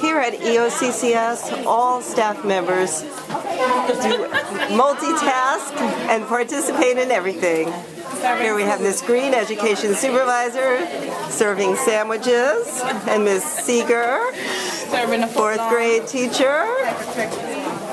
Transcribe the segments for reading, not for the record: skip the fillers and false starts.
Here at EOCCS, all staff members do multitask and participate in everything. Here we have Miss Green, Education Supervisor, serving sandwiches, and Miss Seeger, fourth grade teacher.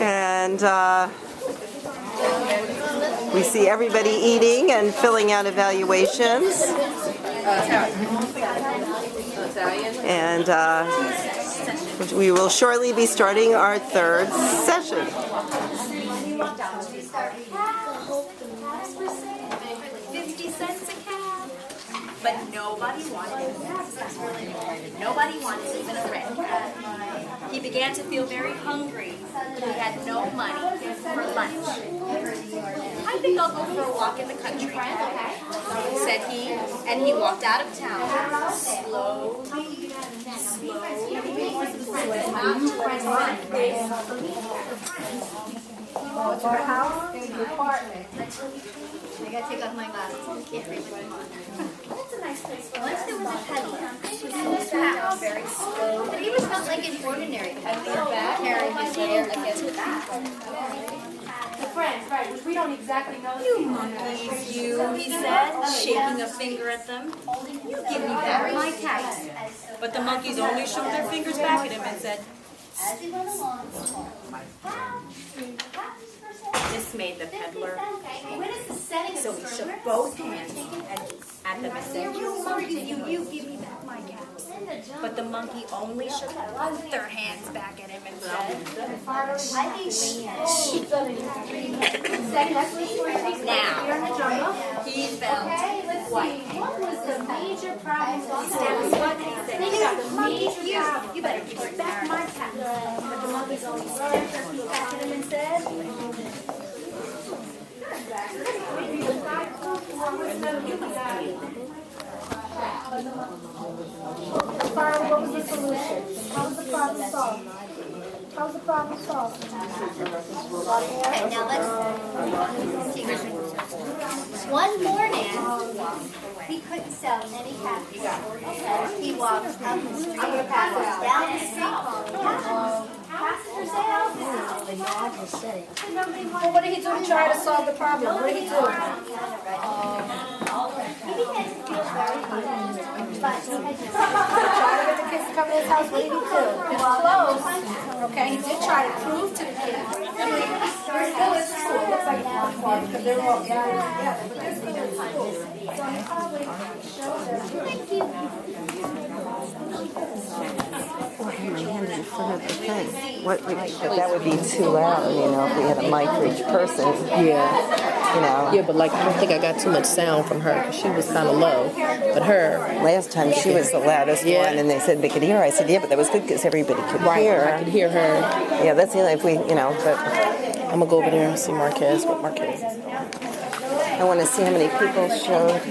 And we see everybody eating and filling out evaluations. And we will shortly be starting our third session. 50 cents a cab. But nobody wanted it. Nobody wanted even a red cab. He began to feel very hungry. He had no money for lunch. I think I'll go for a walk in the country, said he, and he walked out of town. Slowly, To our house, to the apartment. I gotta take off my glasses. I can't read what I'm on. That's a nice place. Once there was a peddler. She was so fast, very slow. But he was not like an ordinary peddler. Carrying his hair against his back. The friends, right, which we don't exactly know. You monkeys, you, he said, shaking a finger at them. You give me back my cat. But the monkeys only showed their fingers back at him and said, this made the peddler. So he shook both hands at them and said, you monkeys, you give me back my cat. But the monkey only shook both their hands back at him and said, now, he felt white. What was the major problem? He stamped his foot and he said, monkeys, you better give back my cat. But the monkeys only stamped their feet back at him and said, What was the solution? How was the problem solved? How was the problem solved? okay, now let's take this. One morning, he couldn't sell any cats. He walked up the street, down the street, passenger sales. Well, what did he do to try to solve the problem? What did he do? He began to feel very hungry, but he had to Try to get the kids to come to his house. What did he do? It's closed. Okay, he did try to prove to the kids. There still is school. It looks like it's not far because they're all gathered together. But there's still is school. So he probably showed them. My hand in front of the thing. But that would be too loud, you know, if we had a mic for each person. Yeah. You know. Yeah, but like I don't think I got too much sound from her because she was kind of low. But her, Last time she was the loudest one, and they said they could hear her. I said, yeah, but that was good because everybody could hear. I could hear her. Yeah, that's the only, if we, you know, but I'm gonna go over there and see Marquez. What Marquez is. I want to see how many people showed.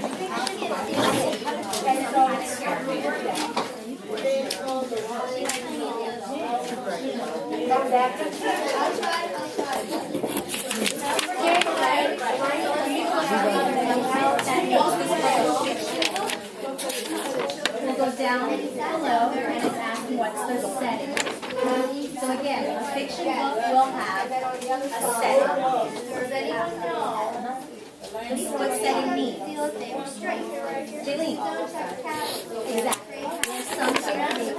We'll go down below and it's asking what's the setting. So again, a fiction book will have a setting. Does anyone know what setting means? Jaylene. Exactly. Some setting.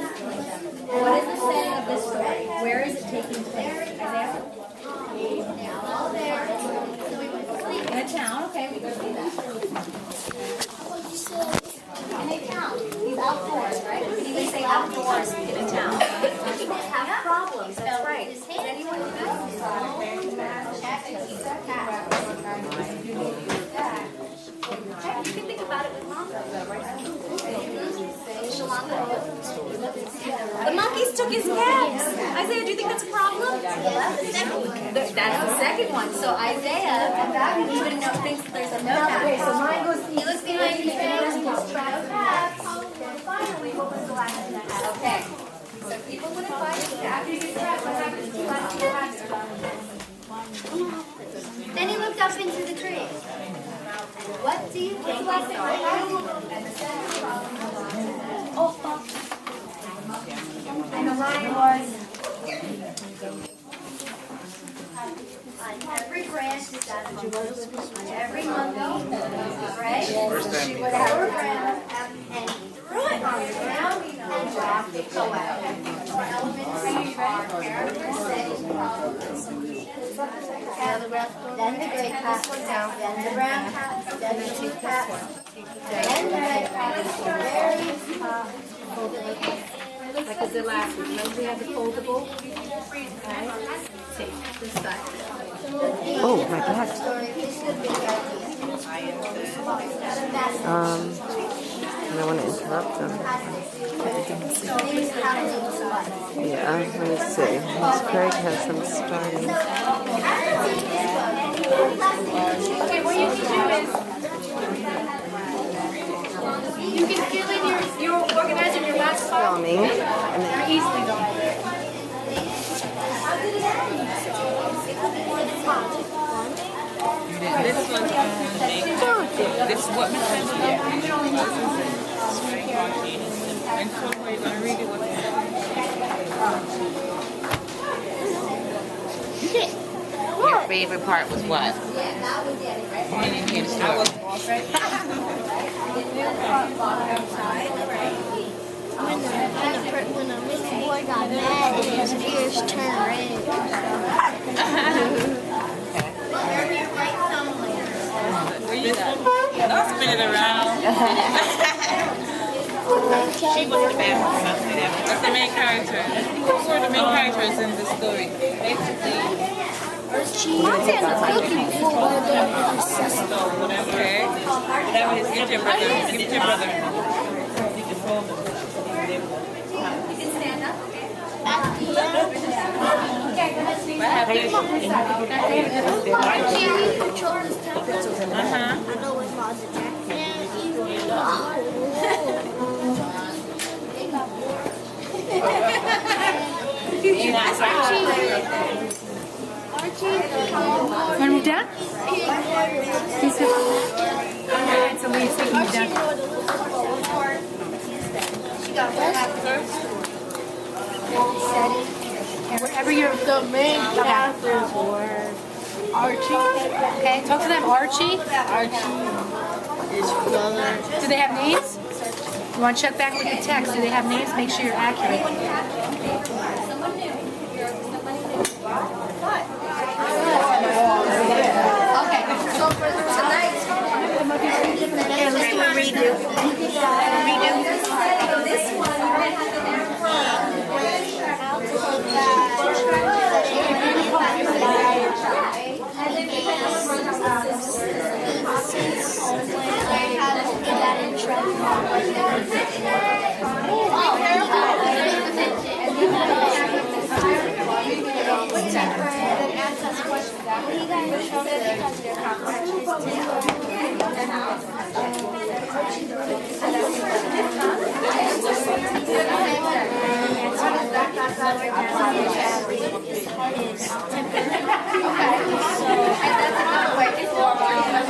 What is the setting of this story? Where is it taking place? Isaiah? In a town, okay, we go see that. In a town. He's outdoors, right? He would say outdoors in a town. He did have problems, that's right. Does anyone know? You can think about it with Manga. The monkeys took his cats. Isaiah, do you think that's a problem? That's the second one. So Isaiah, even though thinks there's a no cat. Okay, so mine goes He looks behind his fence. Finally, what was the last thing that happened? Okay. So people wouldn't find it. After you get trapped, what happens to the last Then he looked up into the tree. What do you think? Oh, and the mine was. On every branch is that on every Monday, right? She would have her ground and threw it on the ground and dropped it away. For elementary, character setting problem solutions. Then the gray hat, then the brown hat, then the two hat, then the red hat. Very Like I did last week. Remember we had the foldable? Okay. Take this side. Oh, my back. I don't want to interrupt them. Yeah, let me see. Miss Craig has some starting. Okay, what you can do is you can fill in your organizer in your last file. Filming. They're easily done. This one, this is what Miss Sandra did. And so we're going to read it with your favorite part was what? You didn't hear the story. When a little boy got mad and his ears turned red. Where you at? Don't spin it around. She was the best. That's the main character. Who were the main characters in the story? Basically. Martin was looking for the Okay. That was give it to your brother. Give it to your brother. You can stand up, okay? What happened? I know when Mom's Want to move down? He's good. Alright, so Lee's taking you down. Whatever the main characters were. Archie. Okay, talk to them. Archie. His brother. Do they have names? You want to check back with the text. Do they have names? Make sure you're accurate. Okay, so for tonight, let's do a redo. This one,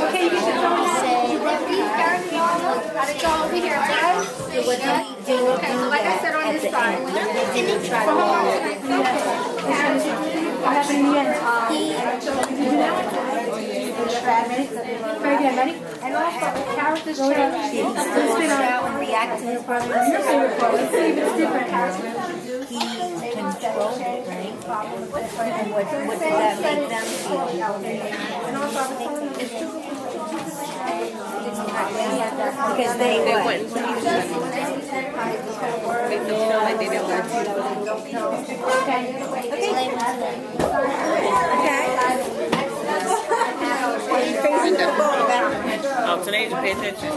Okay, you should always say it's all over here, guys. Okay, so like I said on this side. What happened in the end? Very good, ready? And also, the characters change. He's been on react to his brother. Your favorite part. Let's see if it's different characters. he controlled it, right? And what did that make them feel? Because they wouldn't. They feel like they didn't want to. Okay. Oh, today you pay attention.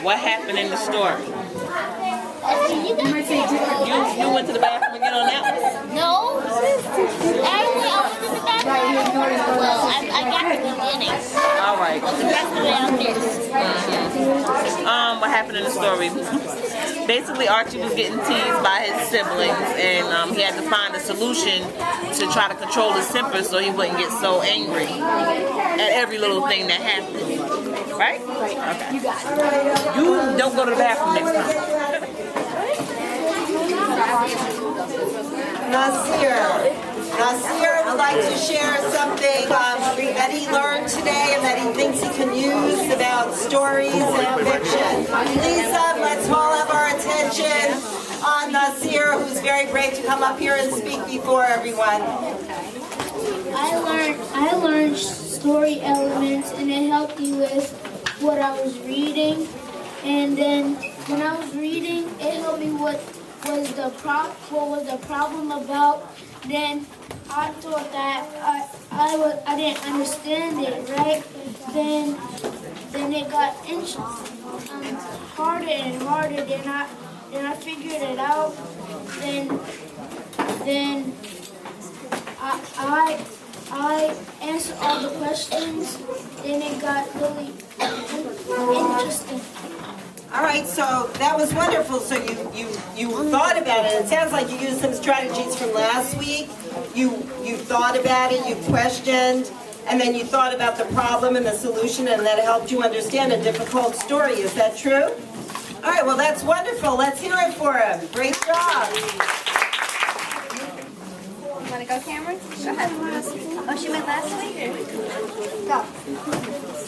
What happened in the store? You went to the bathroom and get on that one? No. Actually, I was in the bathroom. Well, I got to the beginning. All right. The rest of it I missed. What happened in the story? Basically, Archie was getting teased by his siblings, and he had to find a solution to try to control his temper so he wouldn't get so angry at every little thing that happened. Right? Okay. You got it. You don't go to the bathroom next time. Nasir would like to share something that he learned today and that he thinks he can use about stories and fiction. Please, let's all have our attention on Nasir, who's very brave to come up here and speak before everyone. I learned story elements, and it helped me with what I was reading. And then when I was reading, it helped me what was the problem about. Then I thought that I didn't understand it, right? Then it got harder and harder. Then I figured it out. Then I answered all the questions. Then it got really interesting. All right, so that was wonderful. So you thought about it. It sounds like you used some strategies from last week. You thought about it, you questioned, and then you thought about the problem and the solution, and that helped you understand a difficult story. Is that true? All right, well, that's wonderful. Let's hear it for him. Great job. Want to go, Cameron? Go ahead. Oh, she went last week? Go.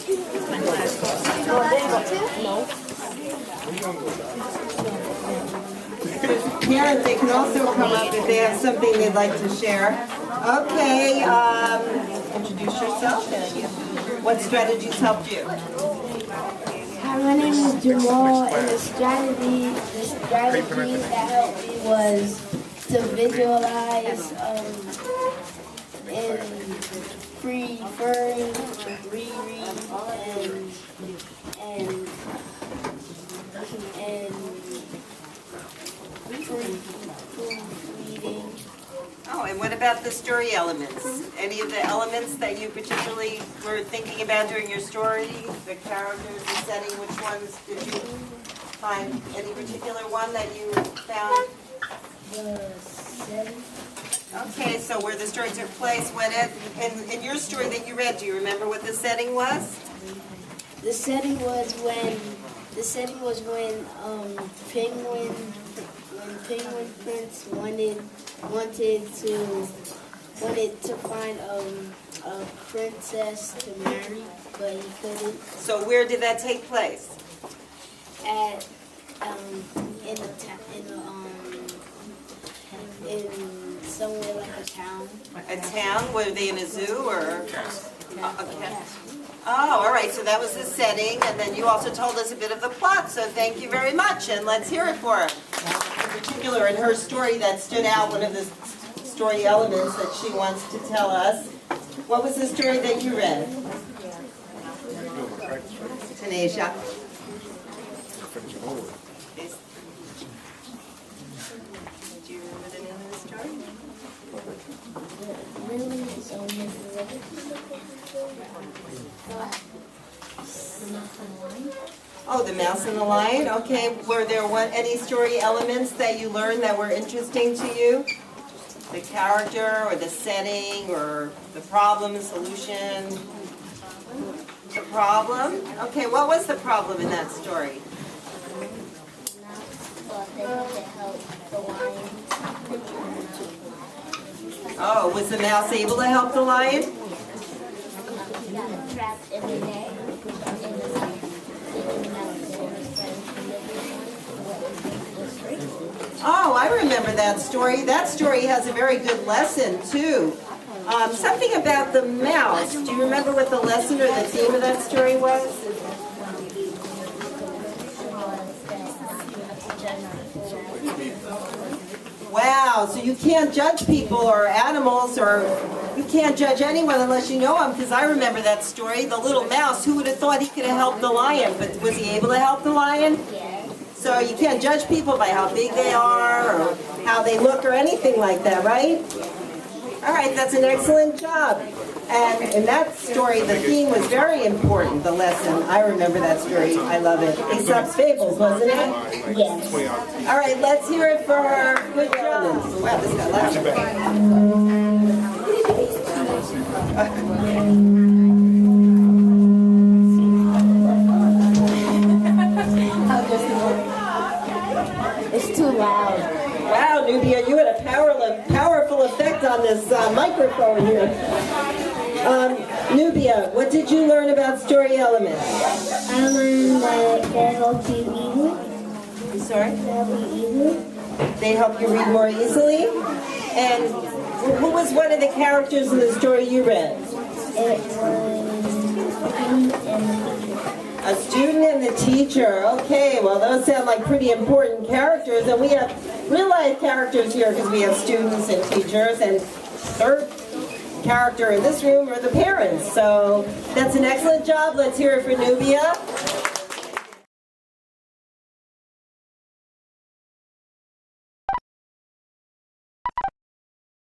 You go last week too? No. Parents, they can also come up if they have something they'd like to share. Okay, introduce yourself and what strategies helped you? Hi, my name is Jamal, and the strategies that helped me was to visualize and referring, reread, and proofreading. Oh, and what about the story elements? Any of the elements that you particularly were thinking about during your story? The characters, the setting, which ones did you find? Any particular one that you found? The setting. Okay, so where the story took place, when in your story that you read, do you remember what the setting was? The setting was when Penguin Prince wanted to find a princess to marry, but he couldn't. So where did that take place? At in somewhere like a town. A town? Were they in a zoo or a castle? Oh, all right. So that was the setting, and then you also told us a bit of the plot. So thank you very much, and let's hear it for her. In particular, in her story that stood out, one of the story elements that she wants to tell us. What was the story that you read? Tanisha. Do you remember the name of the story? Oh, the mouse and the lion. Okay, were there any story elements that you learned that were interesting to you? The character or the setting or the problem, solution? The problem? Okay, what was the problem in that story? Oh, was the mouse able to help the lion? Trapped in the net. Oh, I remember that story. That story has a very good lesson, too. Something about the mouse. Do you remember what the lesson or the theme of that story was? Wow, so you can't judge people or animals, or you can't judge anyone unless you know them, because I remember that story. The little mouse, who would have thought he could have helped the lion? But was he able to help the lion? So you can't judge people by how big they are or how they look or anything like that, right? All right, that's an excellent job. And in that story, the theme was very important, the lesson. I remember that story. I love it. Aesop's Fables, wasn't it? Yes. All right, let's hear it for her. Good job. Wow, this got loud. this microphone here. Nubia, what did you learn about story elements? I learned that they help you easily. I'm sorry? They help you easily. They help you read more easily? And who was one of the characters in the story you read? It was A student and the teacher. Okay, well those sound like pretty important characters, and we have real life characters here because we have students and teachers, and third character in this room are the parents. So that's an excellent job. Let's hear it for Nubia.